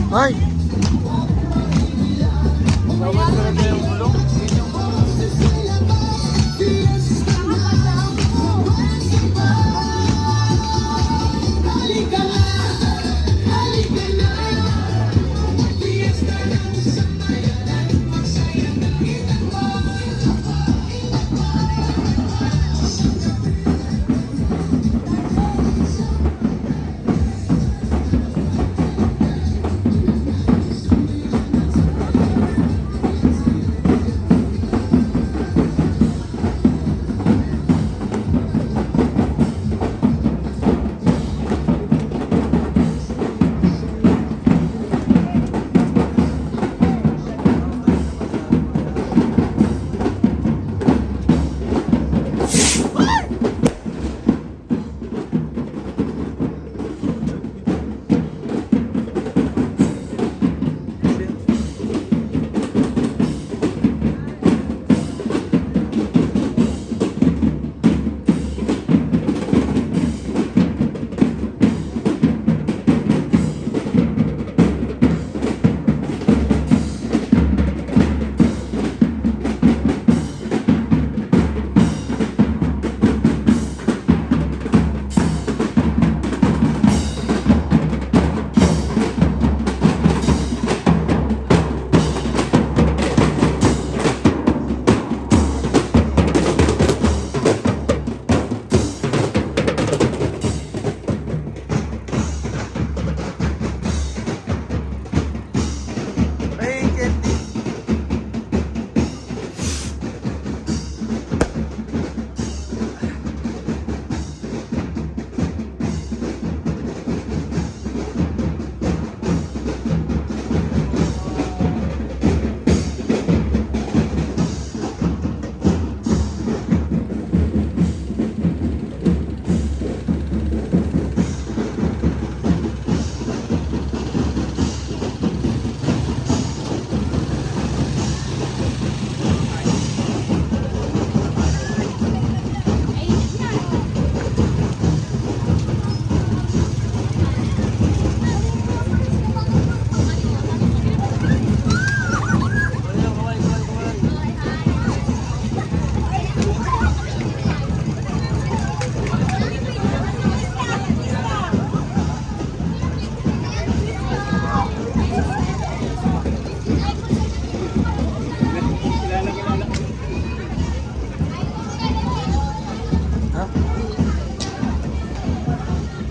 Ay! Bawal talaga yung gulong.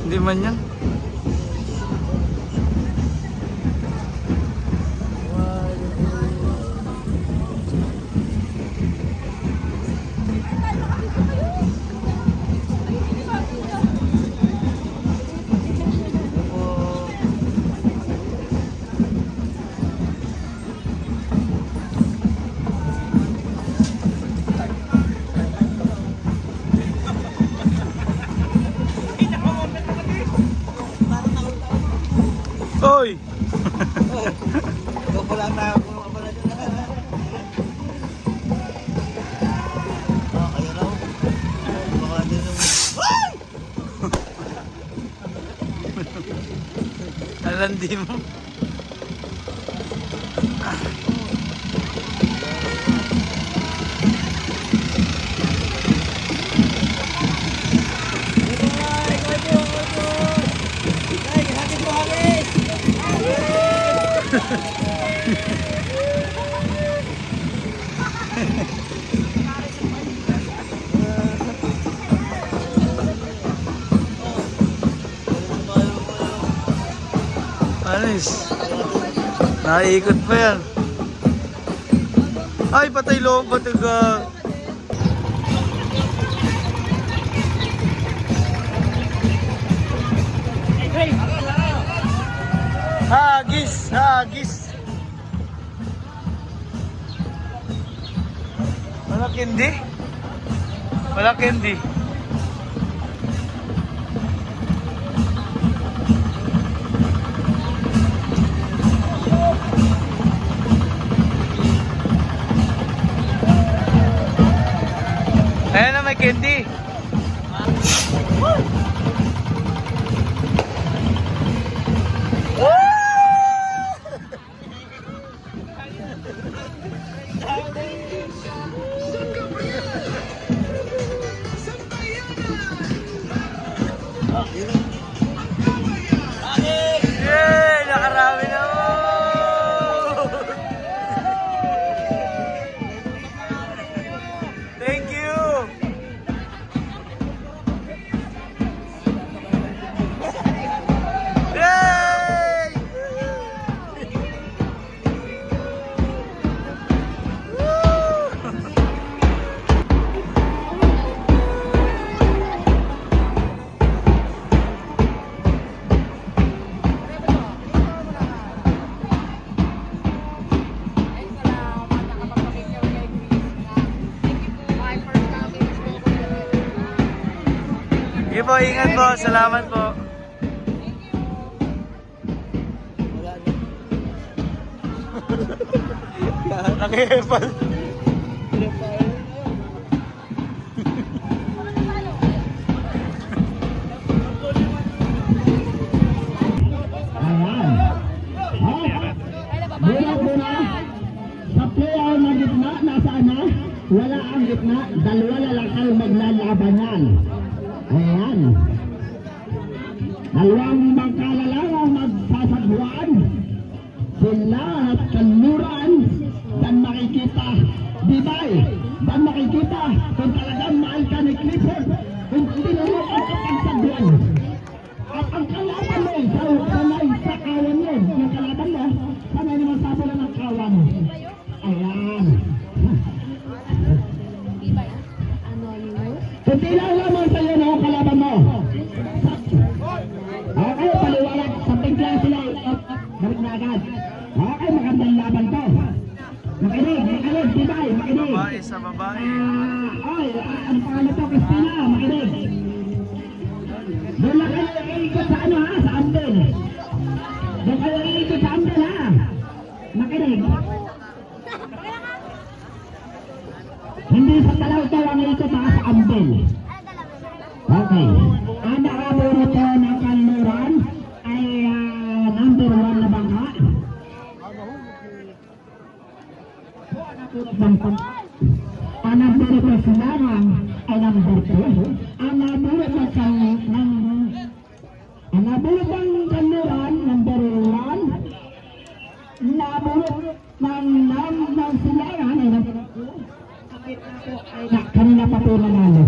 Hindi man yan. Oy! Ito lang na ako pala dyan. Kayo raw. Baka din yung... Alandi mo. Anis. Naiikot pa yan. Ay, patay loob, bataga. Hagis, hagis. Wala candy? Wala candy. Ayan na, may candy. Ingat po, salamat po. Wala na. Nakihepal. Mula-mula, sa player na gitna, nasaan na? Wala ang gitna, dalawa na lang kayo maglalabanan. Ayan. Dalawang bangkala lang ang magsasagwan. Sila at kanluran, dan makikita, Dibay, dan makikita kung talagang mahal ka ni Clifford, kung tinuruan ka pagsagwan. At ang kalaban mo, sanay sa kawan yun. Yung kalaban mo, sanay naman sa pula ng kawan. Ayan. Kunti lang naman sa'yo na ang kalaban mo. Okay, paliwanag. Samping lang sila. Balik na agad. Okay, magandang laban to. Makinig, Dibay, makinig. Babae sa babae. Ay, ang pangalan to, Christina, makinig. Doon lang kayo iikot sa ano ha, sa Ambel. Doon kayo iikot sa Ambel ha. Makinig. Hindi sa talaw to ang iikot ha, sa Ambel. Okay. Ang nakaburo to ng kanluran ay number 1 na bangka. Ang number 2 silangan ay number 2. Ang nabulot ng kanluran, number 1. Nabulot ng silangan ay number 2. Kanina pa po nanalo.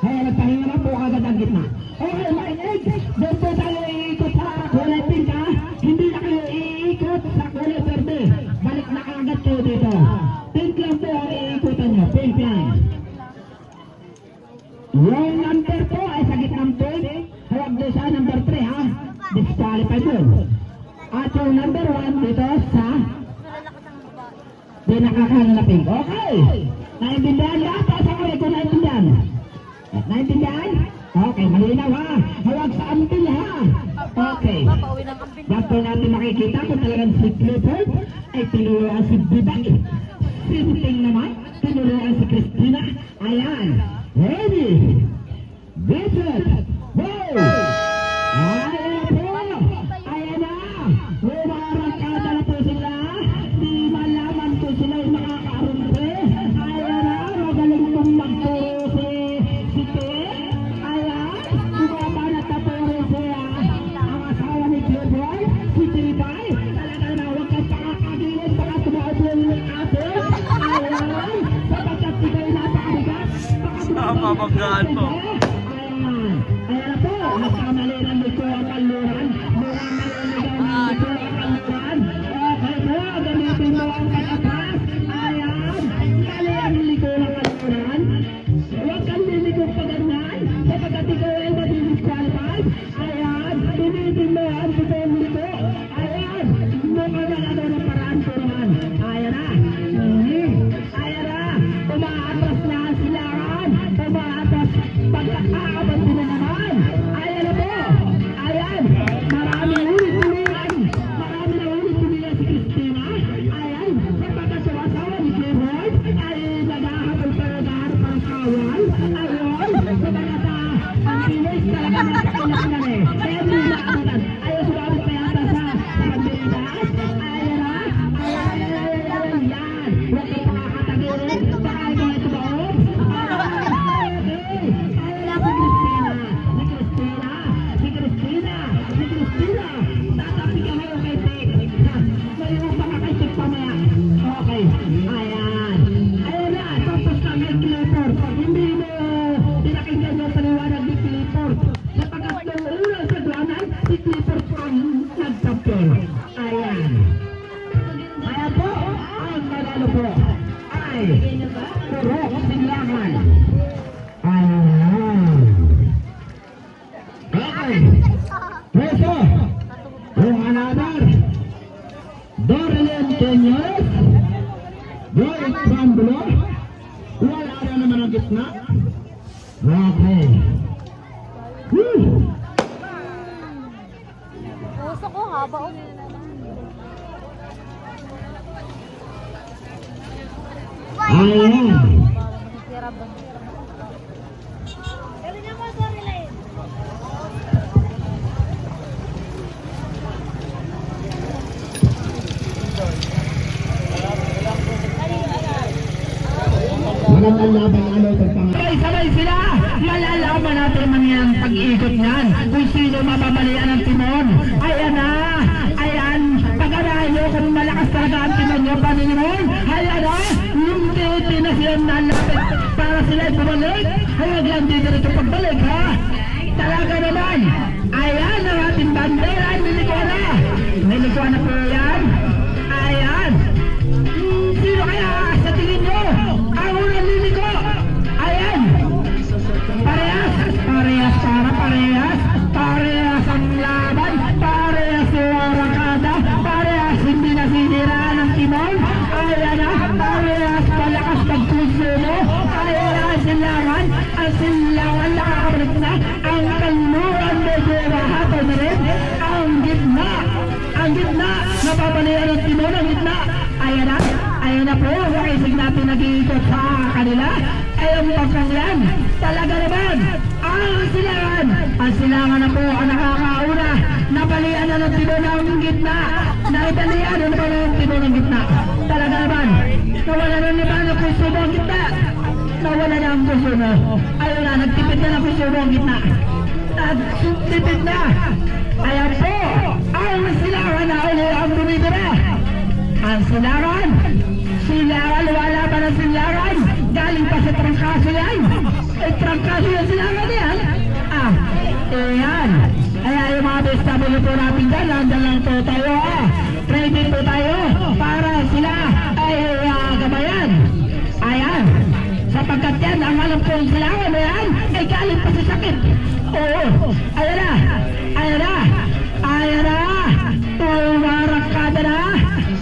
Kaya nagpahinga na po agad ang gitna. Okay, mainig. Doon po tayo iikot sa kulay pink ha. Hindi na kayo iikot sa kulay verde. Balik na agad kayo dito. Pink lang po ang iikutan nyo. Pink lang. Yung number 2 ay sa gitnang pink. Huwag doon sa number 3 ha. Disqualified yun. At yung number 1 dito sa pinakakanan na pink. Okay. Naintindihan lahat o sa kulay kung naintindihan? Naintindihan? Okay, malinaw ha. Huwag sa ampil ha. Okay. Yan po natin makikita kung talagang si Clifford ay tinuruan si Dibay. Simpleng naman, tinuruan si Christina. Ayan. Ready? Visit. Go! Ayan po. Ayan na. Umarangkada na po sila. Di malaman ko sila yung makakaarumpe. Ayan na. Magaling pong magturo si Ted. Ayan. Bumaba na tapuro siya. Ang asawa ni Clifford, si Dibay. Talaga na huwag kang pakakagilid. Baka tumaubol yung ate. Ayan. Sapagkat ikaw yung napakabigat. Mababanggaan po. Ayan. Ayan po. Nagkamali ng liko ang kanluran. Mukhang naliligaw ng liko ang kanluran. Okay po. Gamitin mo ang katapas. Ayan. Mali ang liko ng kanluran. Huwag kang liligo pa ganyan. Sapagkat ikaw ay madidisqualified. Ayan. Gamitin mo ang totoong liko. Ayan. Mukhang nalagaw ng paraan po naman. Ayan na. Ayan na. Tumaatras na ang silangan. Tumaatras. Pagkakaabot din na naman. Ayan na po. Ayan. Marami na ulit-ulitan. Marami na ulit-ulitan si Christina. Ayan. Sapagkat sa asawa ni Clifford ay naghahabol pa naghaharap ang kawan. Ayun. Sapagkat ang Pinoy talaga nasa kailangan eh. Kaya hindi na abutan. Ayaw sumabot pa yata sa pagbilas. Ayan na. Ayan. Yan. Huwag kayo pakakatagirin. Baka ikaw ay tumaob. Si Christina, tatapi ka ngayon kay Tek. Mayroon pa ka kay Tek pamaya. Okay, ayan. Ayan na, tapos ka kay Clifford. Hindi mo pinakinggan yung paliwanag ni Clifford. Sapagkat nung unang sagwanan, si Clifford ang nagkampiyon. Ayan. Kaya po, ang manalo po ay Purok Silangan. Ayan. Okay. Preso. Yung another. Dorlen Tenyos. Dorik Pambulo. Wala na naman ang gitna. Okay. Gusto ko haba. Ayan. Tira ba? Magandang laban ano sabay-sabay sila. Malalaman natin man yan pag-iikot niyan. Kung sino mababalian ng timon. Ayan na. Ayan. Pag-arahan nyo kung malakas talaga ang timon nyo. Panginoon. Ayan na. Yung titi na sila nalapit para sila bumalik. Huwag lang dito ito pagbalik ha. Talaga naman. Ayan ang ating bandera. Nilikuan na. Nilikuan na po yan. Ayan. Sino kaya sa tingin nyo? Ang unang liliko. Ayan. Parehas. Parehas ang laban. Parehas suwarakada. Parehas hindi nasiniraan ng timon. Ayan na. Parehas malakas pagkusumo. Ayan na ang silangan. Ang silangan nakakabalik na. Ang kaluran medyo rahato na rin. Ang gitna. Napapalian ng timon. Ang gitna. Ayan na. Ayan na po, wakisig natin nag-iikot sa kanila. Ayun pagkanglan, talaga naman, ang silangan na po ang nakakauna. Nabalian na ng timon ng gitna. Naibalian na naman ng timon ng gitna. Talaga naman, nawala na naman ang puso mo ang gitna. Nawala na ang puso mo. Ayun na, nagtipid na ng puso mo ang gitna. Nagtipid na. Ayan po, ang silangan na ulo ang bumibira. Ang silangan, wala ba ng silangan? Galing pa sa trangkaso yan. Trangkaso yung silangan yan. Ayan. Kaya yung mga bestable po natin dyan, nandiyan lang po tayo. Ready po tayo para sila ay gabayan. Ayan. Sapagkat yan, ang alam po yung silangan na yan, ay galing pa sa sakit. Oo. Ayan na. Tumarakada na.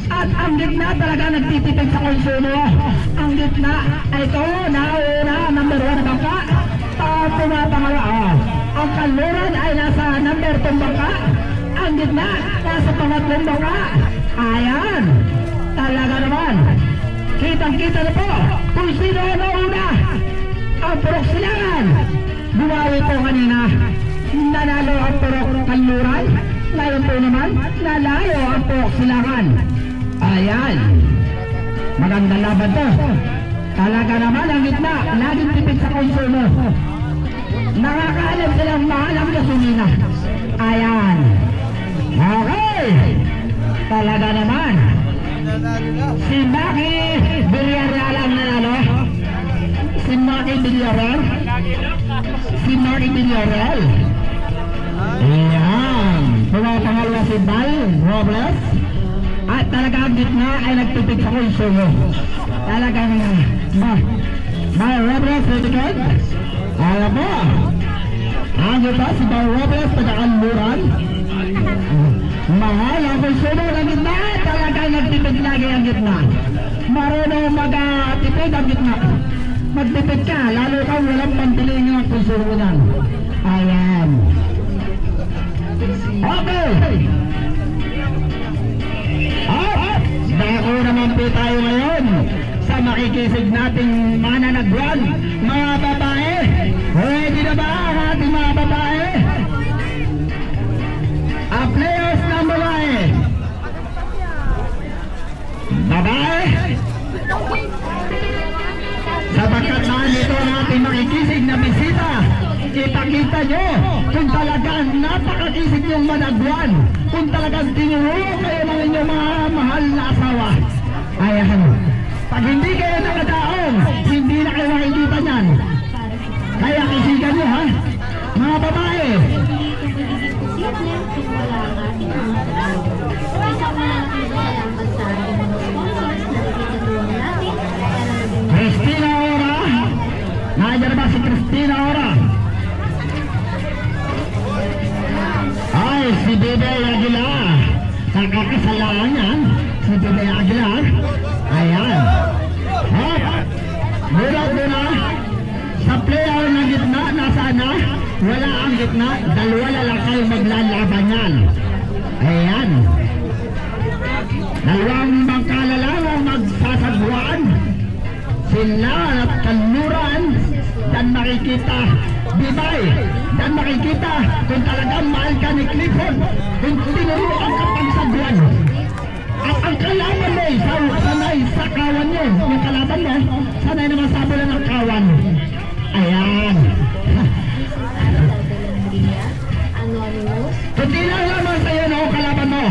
At ang gitna talaga nagtitipid sa konsumo. Ang gitna ay ito, nauna, number 1 na bangka. Pumapangala. Ang kanluran ay nasa number 2 bangka. Ang gitna, nasa pangatlong bangka. Ayan. Talaga naman. Kitang-kita na po kung sino nauna. Ang Purok Silangan. Bumawi po kanina. Nanalo ang Purok Kanluran. Ngayon po naman, nalayo ang Purok Silangan. Ayan. Magandang laban to. Talaga naman ang gitna. Laging tipid sa konsumo. Nakakaalam silang mahal ang gasolina. Ayan. Okay. Talaga naman. Si Maki Villarreal ang nanalo. Si Maki Villarreal. Ayan. Pumapangalawa si Bal Robles. At talagang gitna ay nagtipid sa konsumo. Talagang Bal Robles natitig. Alam mo, ang gitna si Bal Robles taga-Kanluran. Mahal ang konsumo ng gitna. Talagang nagtipid lagi ang gitna. Marunong mag-tipid ang gitna. Magtipid ka, lalo kang walang pantiling ang konsumo lang. Ayan. Okay. Dako naman po tayo ngayon sa makikisig nating mananagwan, mga babae. Ready na ba ang ating mga babae? Ang players ng babae. Sapagkat nandito ang ating makikisig na bisita, ipakita nyo kung talagang napakakisig yung managwan, kung talagang tinuro kayo ng inyong mga mahal na asawa. Ayan, pag hindi kayo nakadaong, hindi na kayo makikita niyan. Kaya kisigan nyo ha, mga babae. Cristina Ora. Nandiyan ba si Cristina Ora? Ay, si Bebe Aguilar. Kakakasalaan yan. Si Bebe Aguilar. Ayan. Muna. Sa player na gitna, nasaan na? Wala ang gitna. Dalawa lang kayo maglalaban yan. Ayan. Dalawang bangkala lang ang magsasagwan. Sila at Kanluran. Dan makikita, Bibay. Dan makikita kung talagang mahal ka ni Clifford. Kung tinuruan ka pagsagwan. At ang kalaban mo, sanay sa kawan yun. Yung kalaban mo, sanay naman sa bola ng kawan. Ayan. Kunti lang naman sa'yo, no, kalaban mo.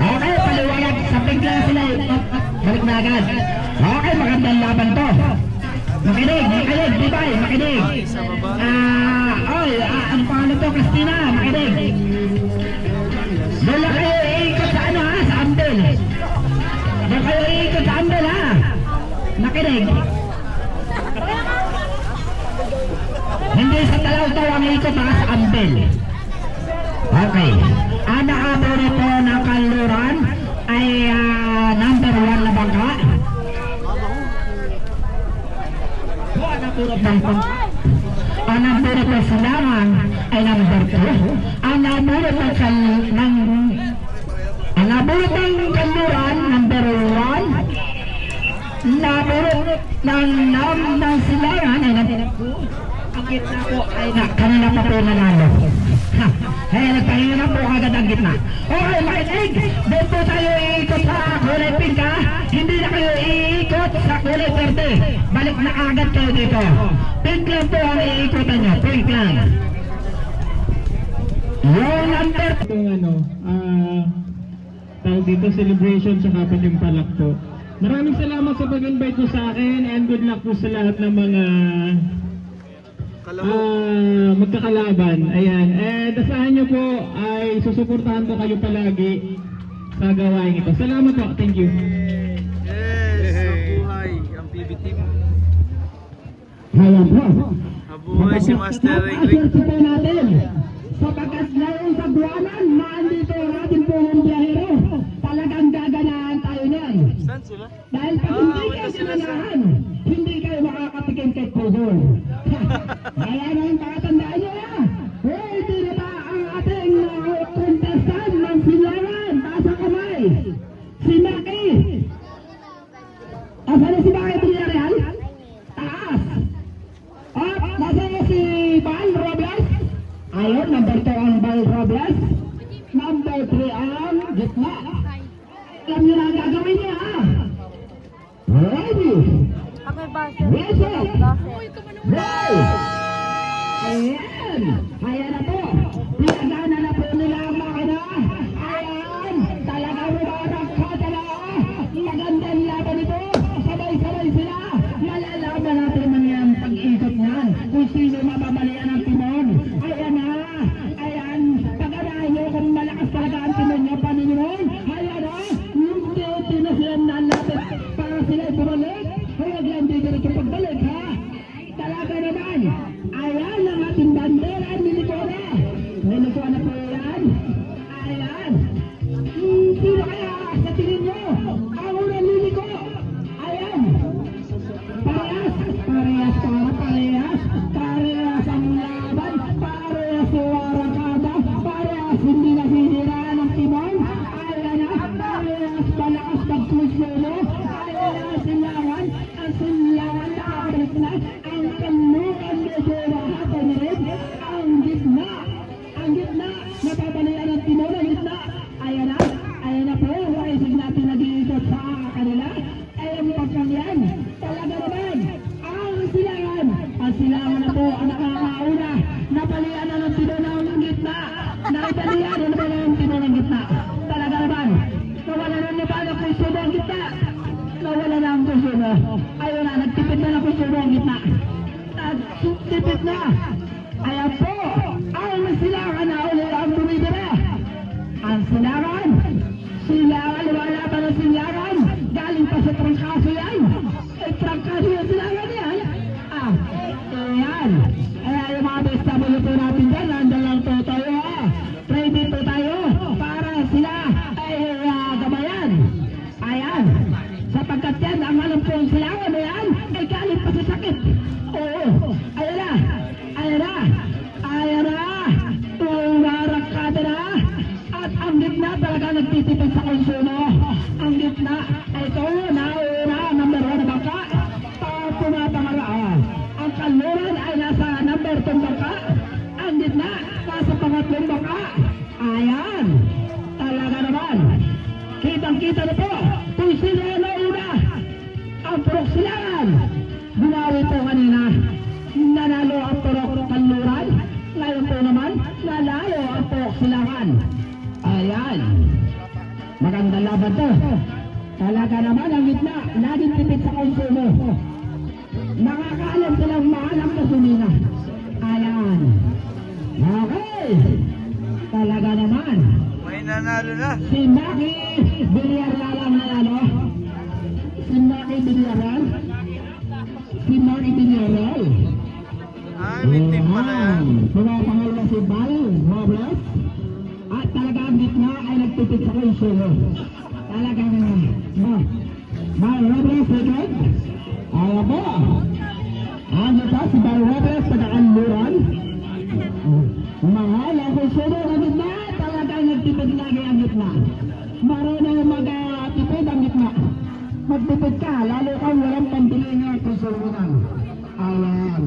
Okay, paliwanag. Sa bigla sila. Balik na agad. Okay, magandang laban to. Makinig, Bibay, makinig. Ang pangalan to, Christina, makinig. Doon kayo iikot sa ano ha, sa Amdel. Doon kayo iikot sa Amdel ha. Makinig. Hindi sa Talaw-taw ang ikot ha, sa Amdel. Okay. Ang nakaburi po ng Kanluran ay number 1 na bangka. Ang naburo po Silangan ay number 2. Ang naburo po ang naburo ng Kanluran number 1. Naburo ng Silangan ay number 2. Ang gitna po ay kanina pa po nanalo. Kaya nagpahinga na po agad ang gitna. Okay, makinig! Doon po tayo iikot sa kulay pink ha. Hindi na kayo iikot sa kulay verde. Balik na agad kayo dito. Pink lang po ang iikotan nyo. Pink lang. Yung number... Itong tawag dito, celebration sa Kapatimpalak po. Maraming salamat sa pag-invite mo sa akin and good luck po sa lahat ng mga magkakalaban. Ayan. And asahan nyo po ay susuportahan ko kayo palagi sa gawain ito. Salamat po. Thank you. Yes, mabuhay ang PB team. Ayan po. Mabuhay si Master Ringling. Assurance po natin. Sapagkat ngayon sa buwanan, maandito natin po ang biyahero. Talagang gaganahan tayo niyan. Saan sila? Dahil pag hindi kayo sinanahan, hindi kayo makakatikim kay Pudol. Kaya naman pakatandaan nyo na. Hindi na ba ang ating contestant ng Silangan? Taas ang kamay. Si Maki. Asan na si Maki Villarreal? Taas. At nasa na si Val Robles? Ayun, number 2 ang Val Robles. Number 3 ang gitna. Alam nyo na ang gagawin niya ha. Ready? Whistle! Go! Ayan! Ayan na po! Pinagana na po nila ang makina! Ayan! Talagang rumarangkata na! Magandang laban ito! Sabay-sabay sila! Malalaman natin man yan pag-ikot niyan kung sino mababalian ang timon! Ayan na! Ayan! Pag-arahan nyo kung malakas talaga ang timon niya paninimon! Ayan na! Hindi tinasiyan na natin para sila bumalik! Huwag lang dito ito pagbalik ha! Talaga naman! Ayan ang ating bandera, Nilicona! Nilicona po yan! Ayan! Sino kaya sa tingin nyo? Ang unang Nilico! Ayan! Parehas! Parehas ang laban! Parehas suwarang kada! Parehas hindi nasisiraan ng timon! Ayan na! Parehas palakas pagkusulo! Ayan na Silangan! Ang Silangan nakabalik na! Ang Kanluran medyo mahapon rin! Ang gitna! Napapalayan ng timon ang gitna! Ayan na po! Waisig natin nag-iikot sa kanila! Ayan mo pagkangyan! Talaga naman! Ang Silangan na po ang nakakauna! Napalian na ng timon ang gitna! Naitalian na naman ang timon ang gitna! Talaga naman! Nawala na naman ang kusubo ang gitna! Nawala na ang kusubo! Ayun na! Nagtipid na ng kusubo ang gitna! Nagtipid na! Ayan po! Ang Silangan na uli ang bumibira! Ang Silangan! Lumalaban ang Silangan! Galing pa sa trangkaso yan! Trangkaso yung Silangan yan! Ayan! Ayan yung mga BSW po natin dyan! Nandiyan lang po tayo ha! Ready po tayo! Para sila ay gamayan! Ayan! Sapagkat yan, ang alam ko yung Silangan ay galing pa sa sakit! Oo! Ayan na! talaga nagtitipid sa konsumo. Ang gitna, ito, nauna, number 1 na bangka. Pumapangaraan. Ang kanluran ay nasa number 2 bangka. Ang gitna, nasa pangatlong bangka. Ayan. Talaga naman. Kitang-kita na po. Kung sino na una, ang Purok Silangan. Bumawi po kanina. Nanalo ang Purok Kanluran. Ngayon po naman, nanalo ang Purok Silangan. Ayan. Magandang laban to. Talaga naman ang gitna. Laging tipid sa konsumo. Nakakaalam silang mahal ang gasolina. Ayan. Okay. Talaga naman. May nanalo na. Si Maki Villarreal ang nanalo. Si Maki Villarreal. Si Maki Villarreal. Ay, may team pala yan. Pumapangalawa si Val Robles. At talaga ang gitna ay nagtipid sa konsumo. Talagang Val Robles second. Ayan po. Ang gitna si Val Robles pagkakanluran. Mahal ang konsumo ang gitna. Talagang nagtipid lagi ang gitna. Marunong mag-tipid ang gitna. Magtipid ka, lalo kang walang pambili ng konsumo. Ayan.